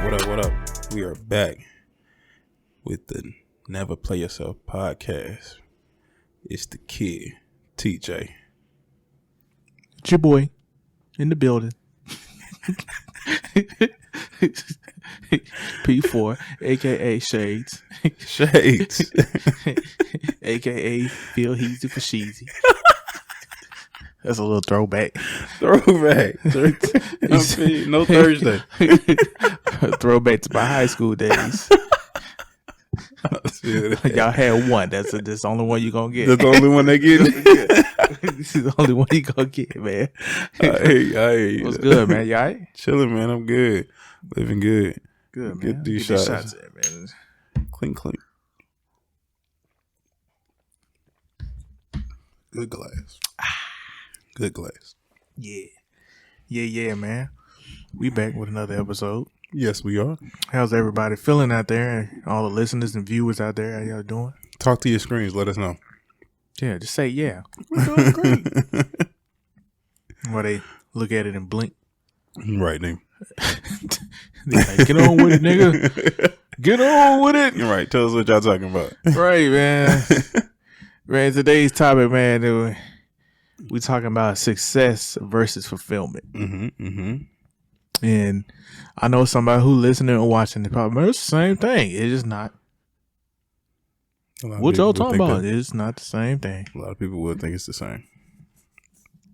What up? We are back with the Never Play Yourself podcast. It's the kid, TeeJay. It's your boy in the building. P4, aka Shades. Shades. Aka Feel Heezy for Sheezy. That's a little throwback. Throwback. No Thursday. Throwback to my high school days. Y'all had one. That's the only one you gonna get. That's the only one they get. This is the only one you gonna get, man. I hear you. What's good, man? You all right? Chilling, man. I'm good. Living good. Good, man. Get these shots in, man. Clink, clink. Good glass. Good glass. Yeah, man. We back with another episode. Yes, we are. How's everybody feeling out there? All the listeners and viewers out there, how y'all doing? Talk to your screens. Let us know. Yeah, just say yeah. We're doing great. Or they look at it and blink. Right, name. Like, get on with it, nigga. Get on with it. You're right. Tell us what y'all talking about. Right, man. Man, today's topic, man, we talking about success versus fulfillment. And I know somebody who listening and watching it probably, man, it's the same thing. It's just not. What y'all talking about? It's not the same thing. A lot of people would think it's the same.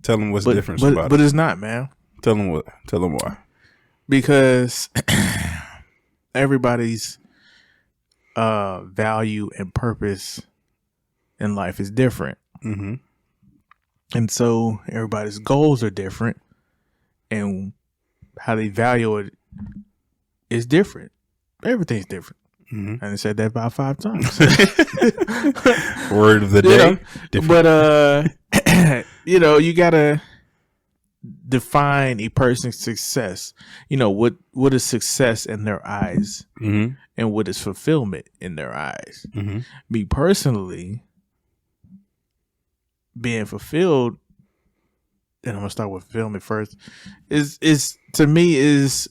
Tell them what's the difference about it. But it's not, man. Tell them what. Tell them why. Because everybody's value and purpose in life is different. Mm-hmm. And so everybody's goals are different. And how they value it is different. Everything's different. Mm-hmm. And I said that about 5 times. Word of the day. But you gotta define a person's success. What is success in their eyes, mm-hmm. and what is fulfillment in their eyes. Mm-hmm. Me personally, being fulfilled, and I'm gonna start with fulfillment first. Is to me is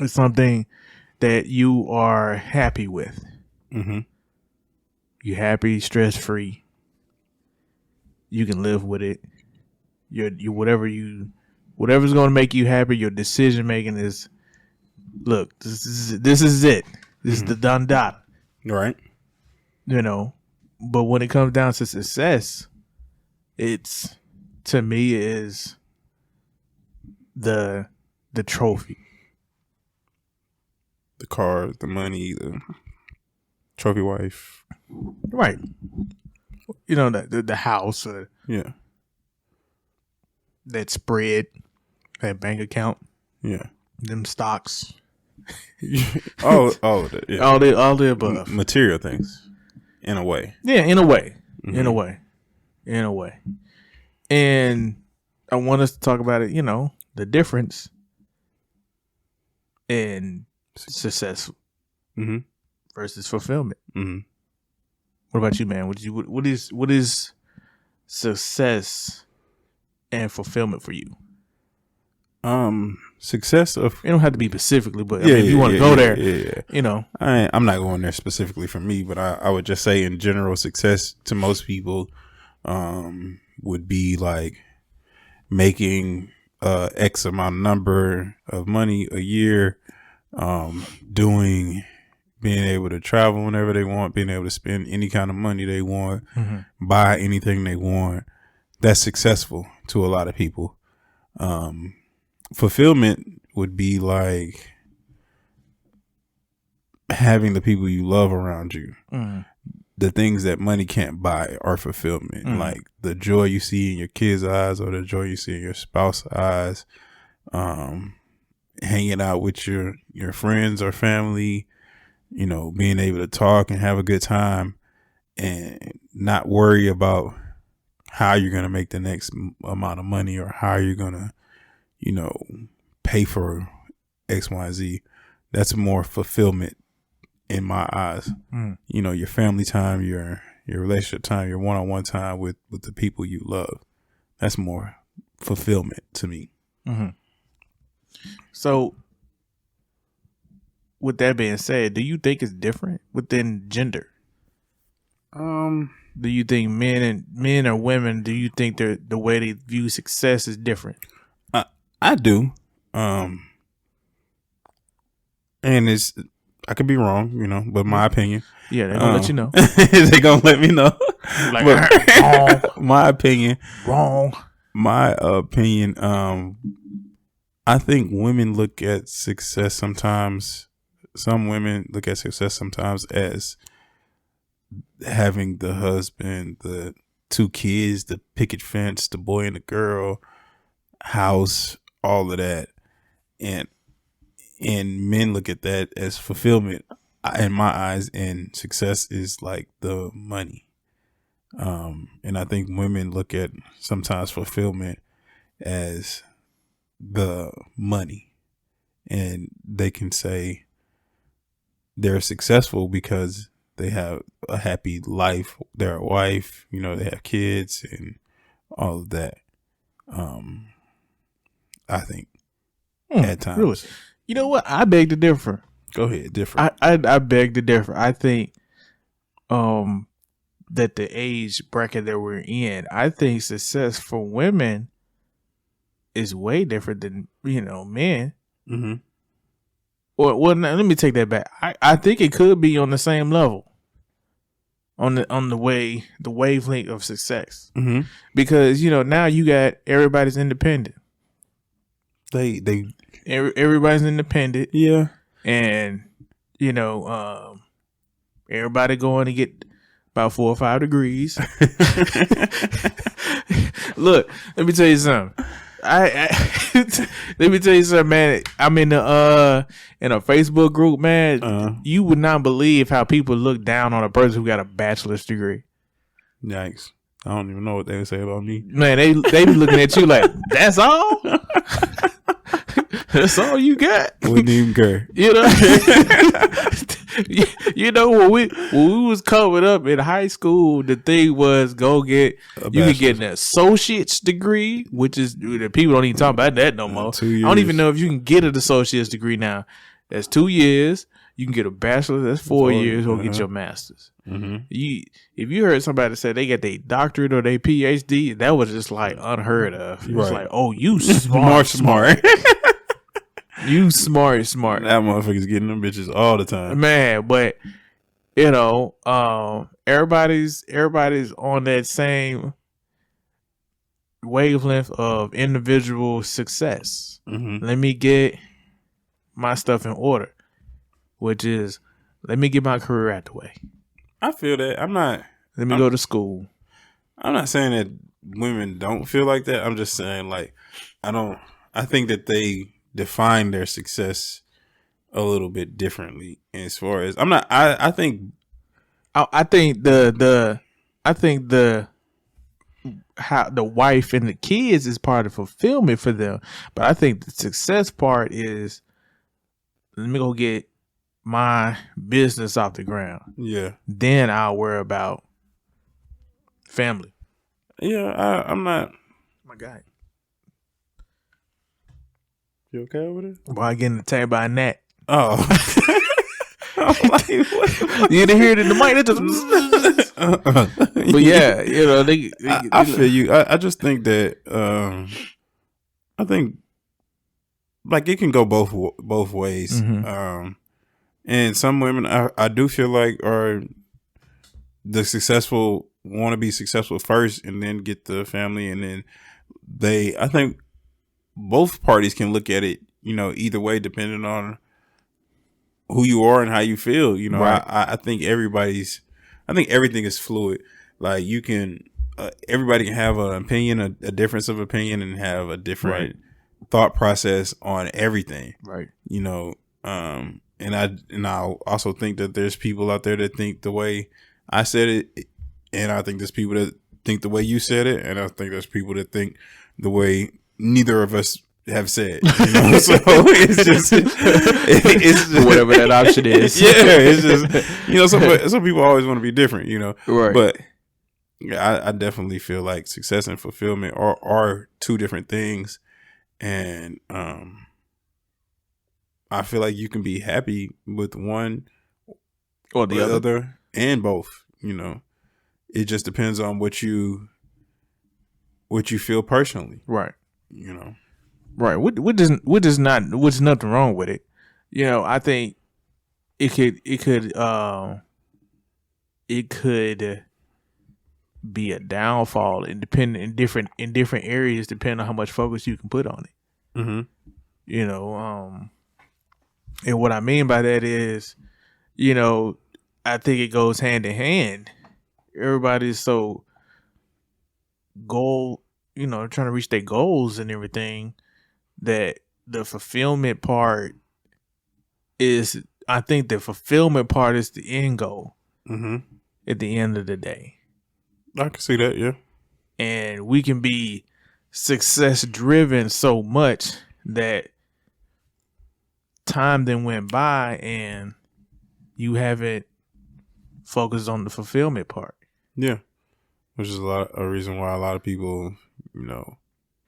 something that you are happy with. Mm-hmm. You're happy, stress free. You can live with it. Whatever's going to make you happy. Your decision making is, look, this is it. This is the done dot. Right. But when it comes down to success, it's, to me, is the trophy. The car, the money, the trophy wife. Right. The house. Yeah. That spread. That bank account. Yeah. Them stocks. All the above. Material things. In a way. Yeah, in a way. Mm-hmm. In a way. And I want us to talk about it, the difference in success mm-hmm. versus fulfillment. Mm-hmm. What about you, man? What is success and fulfillment for you? Success of, it don't have to be specifically, but if you want to go there, I'm not going there specifically for me, but I would just say in general, success to most people would be like making X amount number of money a year, being able to travel whenever they want, being able to spend any kind of money they want, mm-hmm. buy anything they want. That's successful to a lot of people. Fulfillment would be like having the people you love around you. Mm-hmm. The things that money can't buy are fulfillment. Mm-hmm. Like the joy you see in your kids' eyes or the joy you see in your spouse's eyes, hanging out with your friends or family, being able to talk and have a good time and not worry about how you're going to make the next amount of money or how you're going to, pay for X, Y, Z. That's more fulfillment in my eyes. Mm. Your family time, your relationship time, your one-on-one time with the people you love. That's more fulfillment to me. Mm-hmm. So with that being said, do you think it's different within gender? Do you think men or women? Do you think the way they view success is different? I do. And it's I could be wrong, but my opinion. Yeah, they're gonna let you know. They're gonna let me know. Like wrong. My opinion. Wrong. My opinion. I think women look at success sometimes. Some women look at success sometimes as having the husband, the 2 kids, the picket fence, the boy and the girl, house, all of that, and men look at that as fulfillment in my eyes, and success is like the money. And I think women look at sometimes fulfillment as the money, and they can say they're successful because they have a happy life, they're a wife, they have kids and all of that. I think at times. Really? You know what? I beg to differ. Go ahead, differ. I beg to differ. I think that the age bracket that we're in, I think success for women is way different than men. Mm-hmm. Well, now, let me take that back. I think it could be on the same level, on the wavelength of success, because now you got everybody's independent. Everybody's independent. Yeah, and everybody going to get about 4 or 5 degrees. Look, let me tell you something. Let me tell you something, man. I'm in a Facebook group, man. You would not believe how people look down on a person who got a bachelor's degree. Yikes! I don't even know what they would say about me. Man, they be looking at you like, that's all. That's all you got. Wouldn't even care. When we was coming up in high school, the thing was you could get an associate's degree, which is the people don't even talk about that no more. 2 years. I don't even know if you can get an associate's degree now. That's 2 years. You can get a bachelor's. That's 4 years, or get your master's. Mm-hmm. If you heard somebody say they got their doctorate or their PhD, that was just like unheard of. It was like, oh, you smart. You smart. That motherfucker's getting them bitches all the time, man. But everybody's on that same wavelength of individual success. Mm-hmm. Let me get my stuff in order, which is let me get my career out the way. I feel that. Let me go to school. I'm not saying that women don't feel like that. I'm just saying I think that they define their success a little bit differently as far as I think the how the wife and the kids is part of fulfillment for them, but I think the success part is let me go get my business off the ground. Yeah. Then I'll worry about family. Yeah, I'm not. My guy. You okay over there? Why getting attacked by a gnat? Oh. I'm like, what? You didn't hear it in the mic. But yeah, I feel you. I just think that I think like it can go both ways. Mm-hmm. And some women I do feel like are the successful want to be successful first and then get the family, and then I think both parties can look at it, either way depending on who you are and how you feel. Right. I think everything is fluid. Like you can, everybody can have an opinion, a difference of opinion, and have a different thought process on everything. Right. And I also think that there's people out there that think the way I said it, and I think there's people that think the way you said it, and I think there's people that think the way neither of us have said. So it's just whatever that option is. Yeah, it's just some people always want to be different, Right. But I definitely feel like success and fulfillment are two different things, and I feel like you can be happy with one or the other and both. You know, it just depends on what you feel personally. Right. You know. Right. What's nothing wrong with it. You know, I think it could be a downfall in different areas depending on how much focus you can put on it. Mm-hmm. You know, and what I mean by that is, you know, I think it goes hand in hand. Everybody's so trying to reach their goals and everything, that the fulfillment part is, I think the fulfillment part is the end goal. Mm-hmm. At the end of the day. I can see that, yeah. And we can be success driven so much that time then went by and you haven't focused on the fulfillment part. Yeah. Which is a reason why a lot of people, you know,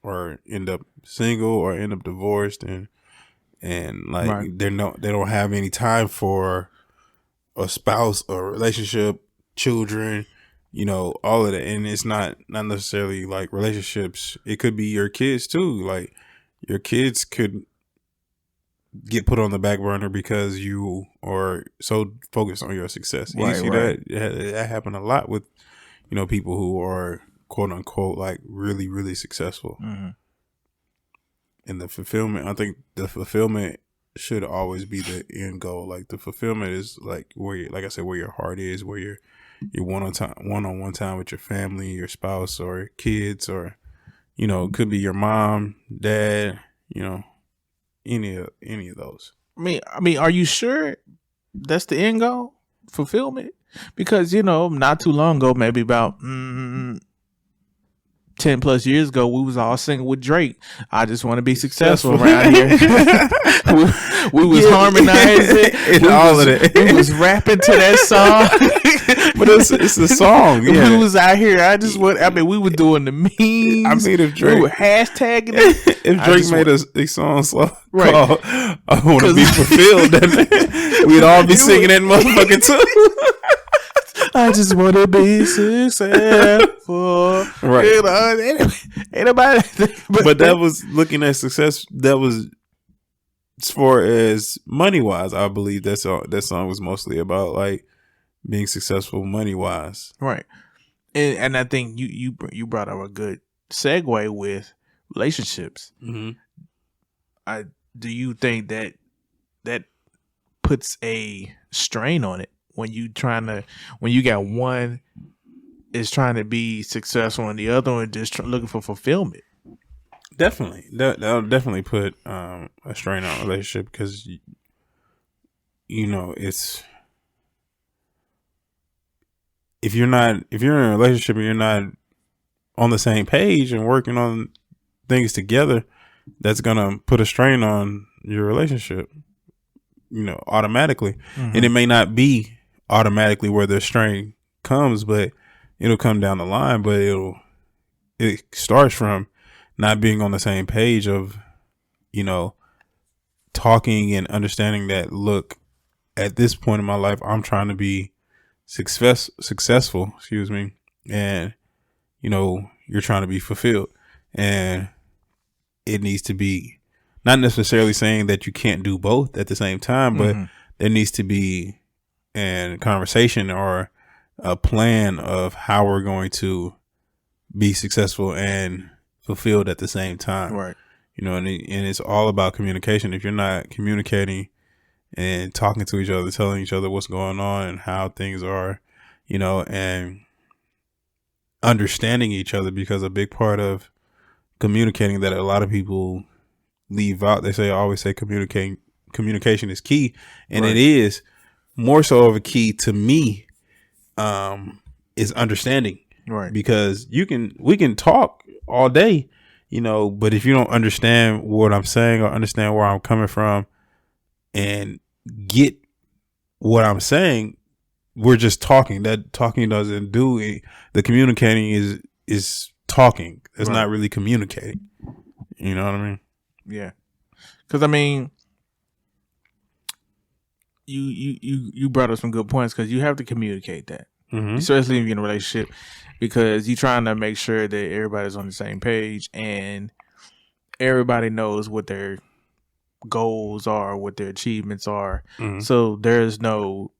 or end up single or end up divorced and like right. they don't have any time for a spouse or relationship, children, you know, all of that. And it's not necessarily like relationships. It could be your kids too. Like your kids could get put on the back burner because you are so focused on your success. And you see that happen a lot with, you know, people who are quote unquote like really, really successful. Mm-hmm. And the fulfillment, I think the fulfillment should always be the end goal. Like the fulfillment is like where, like I said, where your heart is, where your one-on-one time with your family, your spouse, or kids, or, you know, it could be your mom, dad, you know, any of those. I mean, are you sure that's the end goal? Fulfillment? Because, you know, not too long ago, maybe about 10 plus years ago, we was all singing with Drake. I just want to be successful around here. we was harmonizing and all of that. We was rapping to that song. But it's a song. Yeah. We was out here. We were doing the memes. I mean, if Drake, we were hashtagging it. If Drake made a song called I Want to Be Fulfilled, then we'd all be singing that motherfucker too. I just want to be successful. Right. You know, ain't nobody. But that was looking at success. That was as far as money wise. I believe that song was mostly about like being successful money wise. Right. And I think you brought up a good segue with relationships. Mm-hmm. Do you think that puts a strain on it? When you got one is trying to be successful and the other one just looking for fulfillment. Definitely, that'll definitely put a strain on a relationship because you know it's if you're in a relationship and you're not on the same page and working on things together, that's gonna put a strain on your relationship. You know, automatically, and it may not be automatically where the strain comes, but it'll come down the line. But it starts from not being on the same page of, you know, talking and understanding that, look, at this point in my life, I'm trying to be successful, and, you know, you're trying to be fulfilled, and it needs to be not necessarily saying that you can't do both at the same time, but there needs to be and conversation or a plan of how we're going to be successful and fulfilled at the same time. Right. You know, and it's all about communication. If you're not communicating and talking to each other, telling each other what's going on and how things are, you know, and understanding each other, because a big part of communicating that a lot of people leave out, always say communication is key. And it is. More so of a key to me is understanding, right? Because we can talk all day, you know, but if you don't understand what I'm saying or understand where I'm coming from and get what I'm saying, we're just talking. That talking doesn't do it. The communicating is talking. It's not really communicating. You know what I mean? Yeah, because I mean, you brought up some good points because you have to communicate that, Mm-hmm. especially if you're in a relationship, because you're trying to make sure that everybody's on the same page and everybody knows what their goals are, what their achievements are. Mm-hmm. So there's no,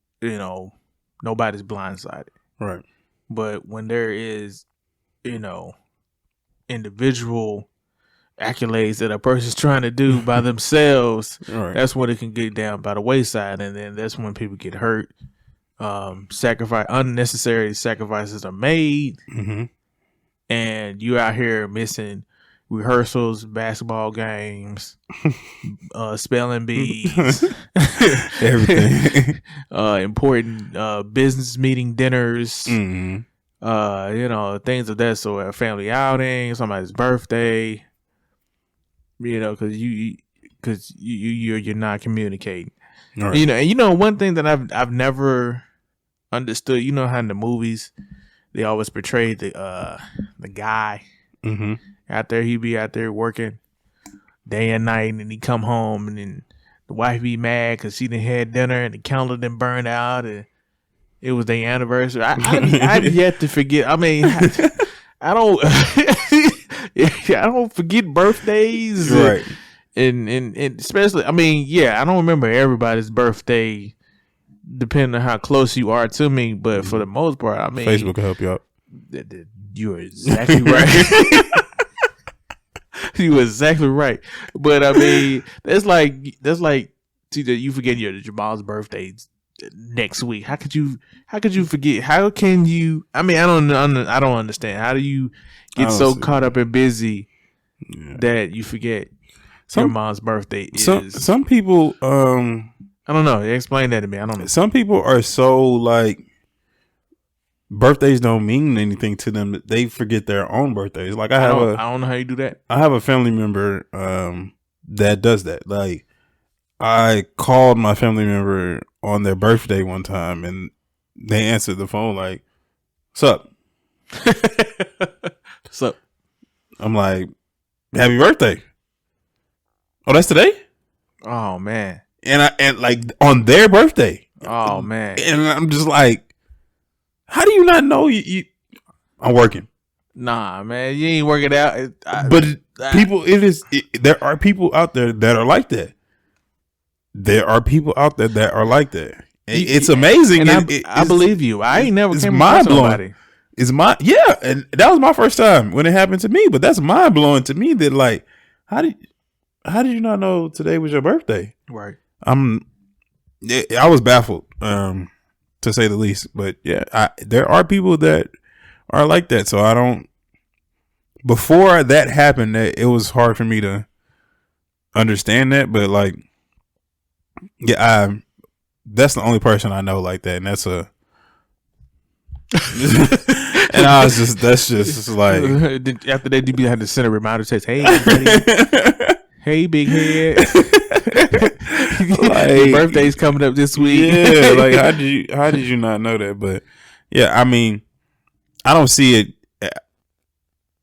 nobody's blindsided. Right. But when there is, individual accolades that a person's trying to do by themselves, Right. that's when it can get down by the wayside, and then that's when people get hurt. Unnecessary sacrifices are made, Mm-hmm. and you out here missing rehearsals, basketball games, spelling bees, everything, important business meeting dinners, mm-hmm. Things of that sort, a family outing, somebody's birthday, because you're not communicating. Right. One thing that I've never understood, how in the movies they always portray the guy Mm-hmm. out there, he be out there working day and night, and he come home, and then the wife be mad because she done had dinner and the candle done burned out, and it was their anniversary. I've yet to forget. I mean, I don't I don't forget birthdays, right? And especially, I mean, I don't remember everybody's birthday, depending on how close you are to me. But for the most part, I mean, Facebook will help you out. You're exactly right. You were exactly right. But I mean, that's like TeeJay, you forget your Jamal's birthday next week. How could you forget? How can you? I mean, I don't understand. How do you get so caught up and busy that you forget your mom's birthday is? Some people, I don't know. Explain that to me. I don't know. Some people are so like, birthdays don't mean anything to them that they forget their own birthdays. Like I don't know how you do that. I have a family member that does that. Like I called my family member on their birthday one time, and they answered the phone like, "What's up? What's up?" I'm like, "Happy birthday!" Oh, that's today? Oh man! And like on their birthday. Oh man! And I'm just like, how do you not know you I'm working? Nah, man, you ain't working out. There are people out there that are like that. There are people out there that are like that. It's amazing. And I believe you. I ain't never came across somebody. And that was my first time when it happened to me. But that's mind blowing to me. That like, how did you not know today was your birthday? Right. I was baffled, to say the least. But yeah, there are people that are like that. So I don't. Before that happened, it was hard for me to understand that. But like, that's the only person I know like that, and that's a. And I was that's just like after that, you had to send a reminder says, "Hey, buddy. Hey, big head, like, your birthday's coming up this week." Yeah, like how did you not know that? But yeah, I mean, I don't see it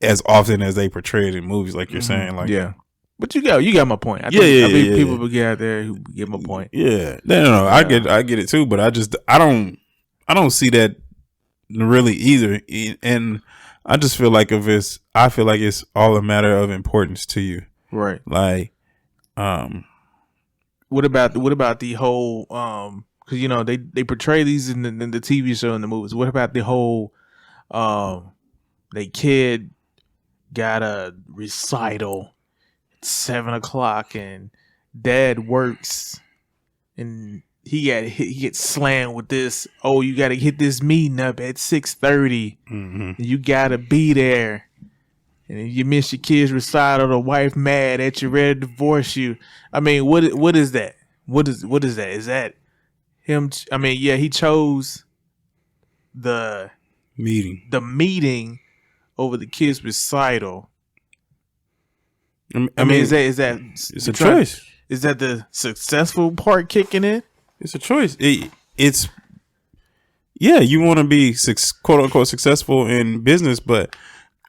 as often as they portray it in movies, like you're saying. Like, yeah. But you got my point. I think people will get out there who get my point. Yeah, no. I get it too, but I don't see that really either. And I just feel like I feel like it's all a matter of importance to you, right? Like, what about the whole because they portray these in the TV show and the movies. What about the whole the kid got a recital 7:00 and dad works and he gets slammed with this. Oh, you got to hit this meeting up at 6:30. Mm-hmm. You got to be there. And if you miss your kid's recital, the wife mad at you, ready to divorce you. I mean, what is that? What is that? Is that him? I mean, yeah, he chose the meeting over the kid's recital. I mean, is that it's a choice? Is that the successful part kicking in? It's a choice. It's you want to be quote unquote successful in business, but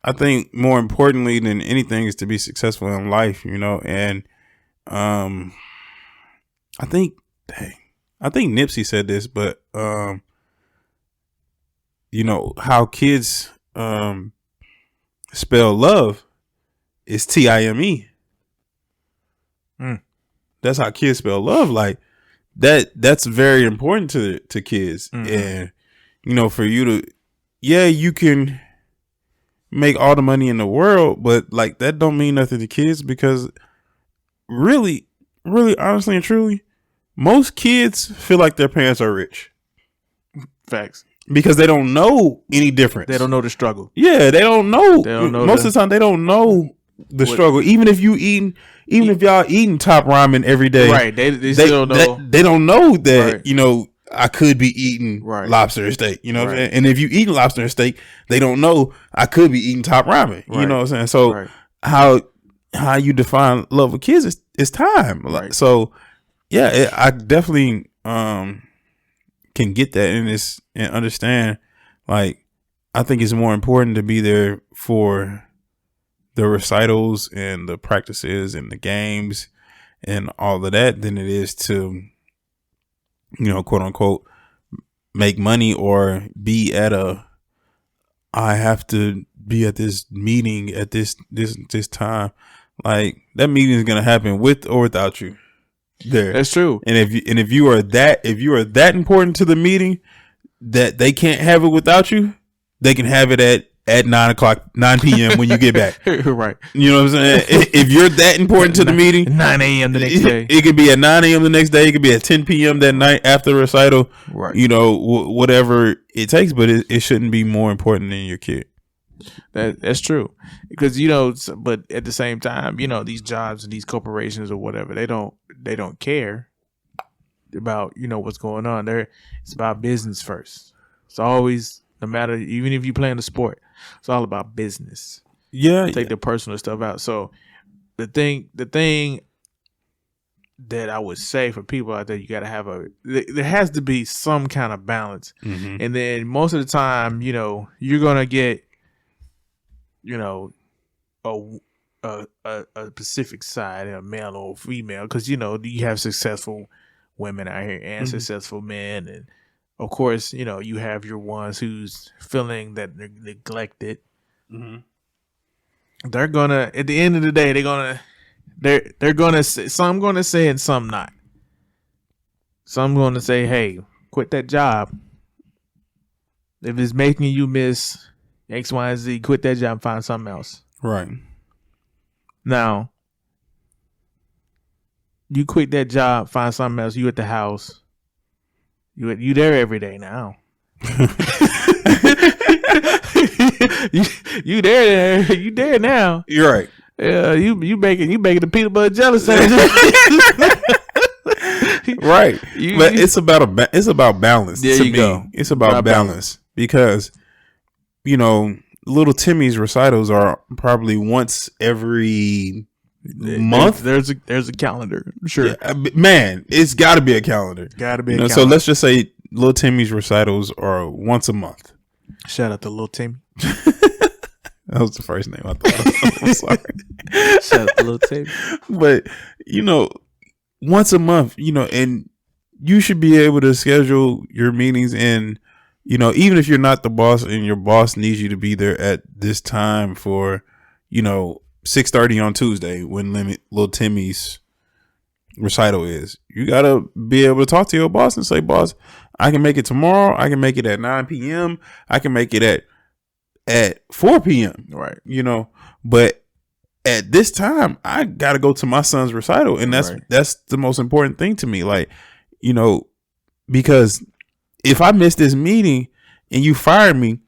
I think more importantly than anything is to be successful in life, and I think I think Nipsey said this, but you know how kids spell love is Time. That's how kids spell love. Like that's very important to kids. And you know, for you to, you can make all the money in the world, but like that don't mean nothing to kids, because really honestly and truly, most kids feel like their parents are rich. Facts. Because they don't know any difference. They don't know the struggle. Yeah, they don't know. Most of the time, they don't know the struggle. Even if y'all eating top ramen every day, right? They still don't know. They don't know that you know I could be eating lobster and steak. You know what I'm saying? And if you eating lobster and steak, they don't know I could be eating top ramen. You know what I'm saying? So how you define love with kids is time. Right. So yeah, I definitely can get that and understand. Like, I think it's more important to be there for the recitals and the practices and the games and all of that than it is to, you know, quote unquote, make money or be at I have to be at this meeting at this time. Like, that meeting is gonna happen with or without you there. That's true. And if you are that important to the meeting that they can't have it without you, they can have it at 9 p.m. when you get back. Right. You know what I'm saying? If you're that important to the meeting, 9 a.m. the next day. It could be at 9 a.m. the next day. It could be at 10 p.m. that night after the recital. Right. You know, whatever it takes, but it shouldn't be more important than your kid. That's true, because you know, but at the same time, you know, these jobs and these corporations or whatever, they don't care about, you know, what's going on there. It's about business first. It's always, no matter, even if you play in the sport, it's all about business. Yeah, take the personal stuff out. So the thing that I would say for people out there, you got to have there has to be some kind of balance. And then most of the time, you know, you're gonna get, you know, a specific side, a male or female, because, you know, you have successful women out here and successful men, and of course, you know, you have your ones who's feeling that they're neglected. They're gonna, at the end of the day, they're gonna say, some gonna say and some not. Some gonna say, hey, quit that job. If it's making you miss X, Y, and Z, quit that job and find something else. Right. Now, you quit that job, find something else, you at the house. You there every day now. you there now. You're right. Yeah, you making the peanut butter jelly sandwich. Right. But it's about balance. There you go. It's about balance. Because, you know, little Timmy's recitals are probably once every month. There's a calendar. Sure. Yeah, man, it's got to be a calendar. Got to be a calendar. So let's just say little Timmy's recitals are once a month. Shout out to little Timmy. That was the first name I thought. I'm sorry. Shout out to little Timmy. But, you know, once a month, you know, and you should be able to schedule your meetings, and, you know, even if you're not the boss and your boss needs you to be there at this time for, you know, 6:30 on Tuesday when little Timmy's recital is, you got to be able to talk to your boss and say, boss, I can make it tomorrow. I can make it at 9 p.m. I can make it at 4 p.m. Right. You know, but at this time, I got to go to my son's recital. And that's the most important thing to me. Like, you know, because if I miss this meeting and you fire me,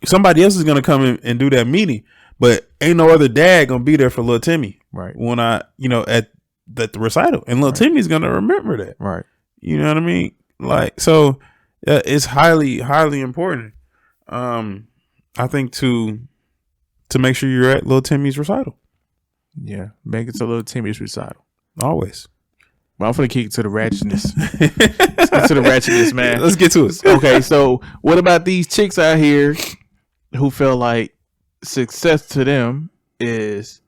somebody else is going to come in and do that meeting. But ain't no other dad going to be there for little Timmy. Right. When at the recital. And little Timmy's going to remember that. Right. You know what I mean? Like, so it's highly, highly important. I think to make sure you're at little Timmy's recital. Yeah. Make it to little Timmy's recital. Always. Well, I'm going to kick it to the ratchetness. Let's get to the ratchetness, man. Let's get to it. Okay. So what about these chicks out here who feel like success to them is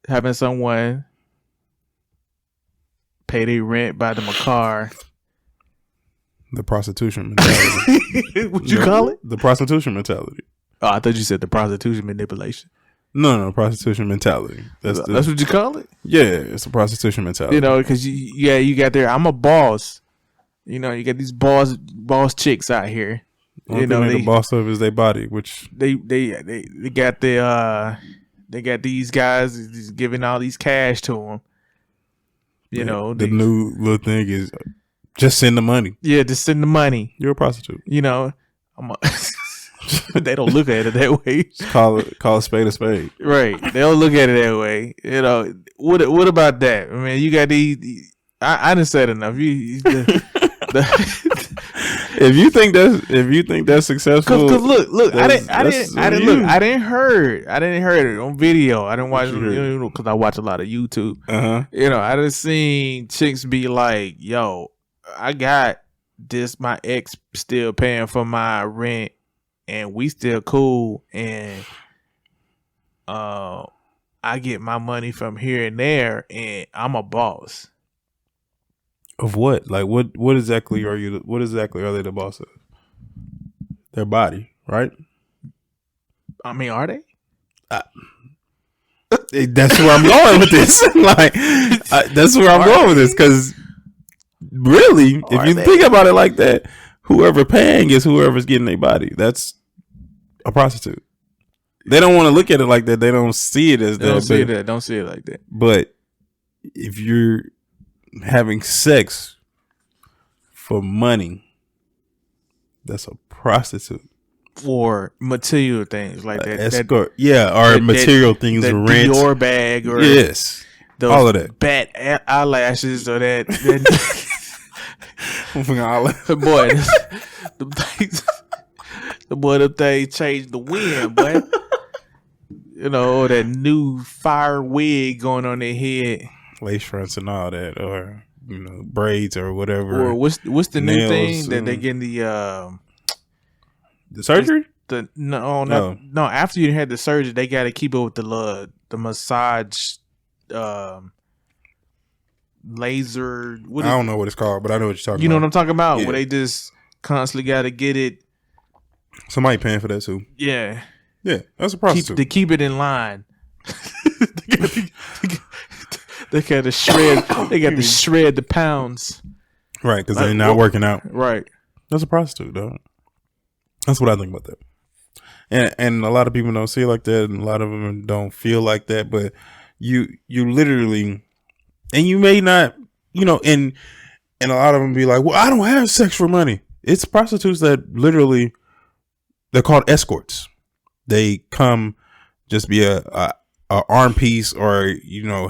having someone pay their rent, buy them a car. The prostitution mentality. What you call it? The prostitution mentality. Oh, I thought you said the prostitution manipulation. No, prostitution mentality. That's what you call it? Yeah, it's a prostitution mentality. You know, because you got there. I'm a boss. You know, you got these boss chicks out here. Only thing they boss of is their body, which they got they got these guys giving all these cash to them. You know, the new little thing is just send the money. Yeah, just send the money. You're a prostitute. You know, they don't look at it that way. Call a spade a spade. Right. They don't look at it that way. You know, what about that? I mean, you got these. I didn't say it enough. If you think that's successful, because look, I didn't heard it on video. I didn't watch it because I watch a lot of YouTube. You know, I just seen chicks be like, "Yo, I got this. My ex still paying for my rent, and we still cool, and I get my money from here and there, and I'm a boss." Of what? Like what exactly are you? What exactly are they the boss of? Their body, right? I mean, are they? That's where I'm going with this. That's where I'm going with this because really, if you think about it like that, whoever paying is whoever's getting their body. That's a prostitute. They don't want to look at it like that. They don't see it as that. Don't see it like that. But if you're having sex for money, that's a prostitute. For material things like that. Escort. Material things, the rent. Dior bag or all of that. Bat eyelashes or that. Boy, them things changed the wind, boy. You know, that new fire wig going on their head. Lace fronts and all that, or braids or whatever. Or what's the new thing that they get the surgery? No. After you had the surgery, they got to keep it with the massage, laser. I don't know what it's called, but I know what you're talking about. You know what I'm talking about? Yeah. Where they just constantly got to get it. Somebody paying for that too. Yeah, that's a prostitute. To keep it in line. They got to shred. They got to shred the pounds. Right, because they're not working out. Right. That's a prostitute, though. That's what I think about that. And a lot of people don't see it like that, and a lot of them don't feel like that. But you literally, and you may not, and a lot of them be like, "Well, I don't have sex for money." It's prostitutes that literally, they're called escorts. They come just be a arm piece or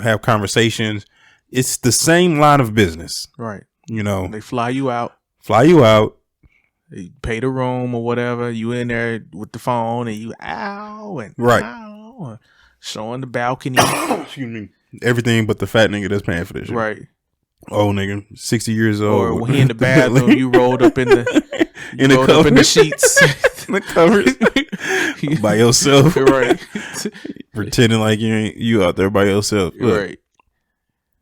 have conversations. It's the same line of business, right? They fly you out, they pay the room or whatever. You in there with the phone and you showing the balcony. Excuse me. Everything but the fat nigga that's paying for this shit. Right. Old nigga, 60 years old. Or when he in the bathroom, you rolled up in the up in the sheets. In the covers. By yourself. Right. Pretending like you out there by yourself. Look. Right.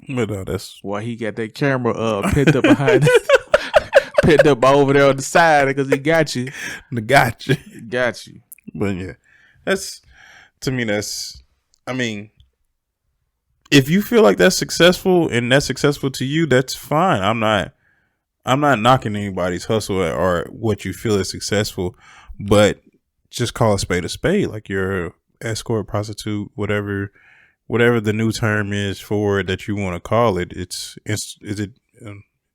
But no, that's why he got that camera pinned up behind pinned up over there on the side because he got you. Got you. But yeah. I mean, if you feel like that's successful and that's successful to you, that's fine. I'm not knocking anybody's hustle or what you feel is successful, but just call a spade a spade. Like you're escort, prostitute, whatever the new term is for it that you want to call it. Is it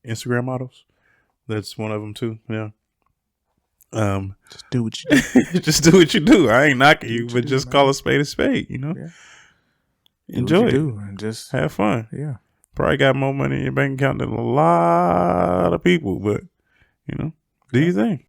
Instagram models? That's one of them too. Yeah. Just do what you do. Just do what you do. I ain't knocking you, but just call a spade a spade. Yeah. Enjoy it. And just have fun. Yeah. Probably got more money in your bank account than a lot of people, but do your thing.